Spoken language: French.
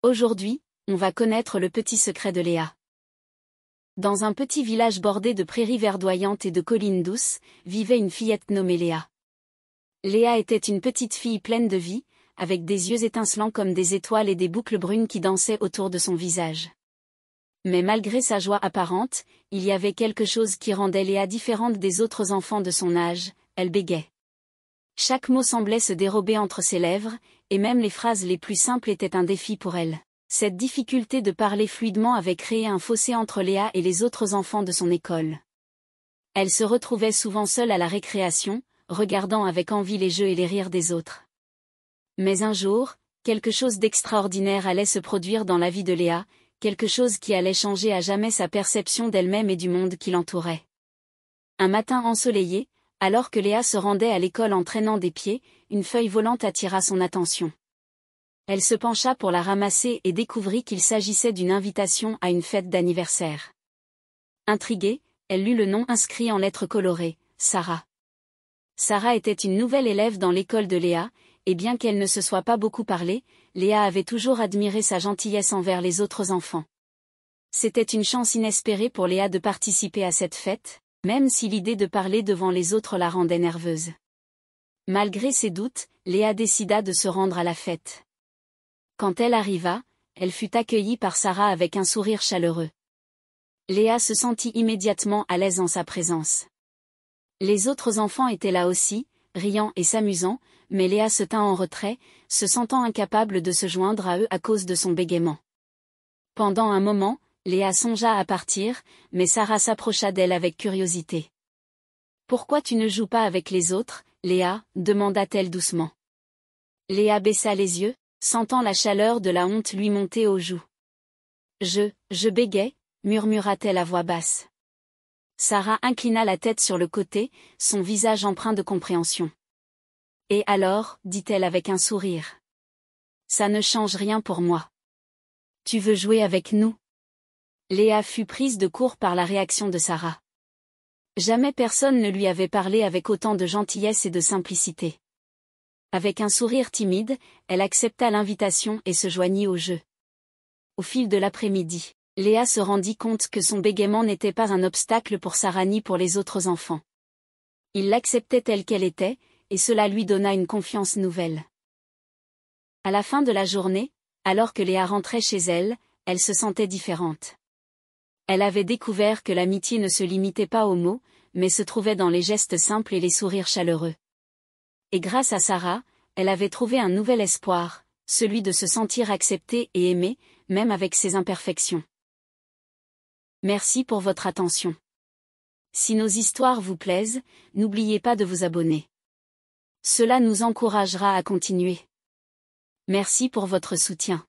Aujourd'hui, on va connaître le petit secret de Léa. Dans un petit village bordé de prairies verdoyantes et de collines douces, vivait une fillette nommée Léa. Léa était une petite fille pleine de vie, avec des yeux étincelants comme des étoiles et des boucles brunes qui dansaient autour de son visage. Mais malgré sa joie apparente, il y avait quelque chose qui rendait Léa différente des autres enfants de son âge, elle bégayait. Chaque mot semblait se dérober entre ses lèvres, et même les phrases les plus simples étaient un défi pour elle. Cette difficulté de parler fluidement avait créé un fossé entre Léa et les autres enfants de son école. Elle se retrouvait souvent seule à la récréation, regardant avec envie les jeux et les rires des autres. Mais un jour, quelque chose d'extraordinaire allait se produire dans la vie de Léa, quelque chose qui allait changer à jamais sa perception d'elle-même et du monde qui l'entourait. Un matin ensoleillé, alors que Léa se rendait à l'école en traînant des pieds, une feuille volante attira son attention. Elle se pencha pour la ramasser et découvrit qu'il s'agissait d'une invitation à une fête d'anniversaire. Intriguée, elle lut le nom inscrit en lettres colorées, Sarah. Sarah était une nouvelle élève dans l'école de Léa, et bien qu'elle ne se soit pas beaucoup parlé, Léa avait toujours admiré sa gentillesse envers les autres enfants. C'était une chance inespérée pour Léa de participer à cette fête, même si l'idée de parler devant les autres la rendait nerveuse. Malgré ses doutes, Léa décida de se rendre à la fête. Quand elle arriva, elle fut accueillie par Sarah avec un sourire chaleureux. Léa se sentit immédiatement à l'aise en sa présence. Les autres enfants étaient là aussi, riant et s'amusant, mais Léa se tint en retrait, se sentant incapable de se joindre à eux à cause de son bégaiement. Pendant un moment, Léa songea à partir, mais Sarah s'approcha d'elle avec curiosité. « Pourquoi tu ne joues pas avec les autres, Léa ?» demanda-t-elle doucement. Léa baissa les yeux, sentant la chaleur de la honte lui monter aux joues. « Je bégaye » murmura-t-elle à voix basse. Sarah inclina la tête sur le côté, son visage empreint de compréhension. « Et alors » dit-elle avec un sourire. « Ça ne change rien pour moi. Tu veux jouer avec nous ?» Léa fut prise de court par la réaction de Sarah. Jamais personne ne lui avait parlé avec autant de gentillesse et de simplicité. Avec un sourire timide, elle accepta l'invitation et se joignit au jeu. Au fil de l'après-midi, Léa se rendit compte que son bégaiement n'était pas un obstacle pour Sarah ni pour les autres enfants. Il l'acceptait telle qu'elle était, et cela lui donna une confiance nouvelle. À la fin de la journée, alors que Léa rentrait chez elle, elle se sentait différente. Elle avait découvert que l'amitié ne se limitait pas aux mots, mais se trouvait dans les gestes simples et les sourires chaleureux. Et grâce à Sarah, elle avait trouvé un nouvel espoir, celui de se sentir acceptée et aimée, même avec ses imperfections. Merci pour votre attention. Si nos histoires vous plaisent, n'oubliez pas de vous abonner. Cela nous encouragera à continuer. Merci pour votre soutien.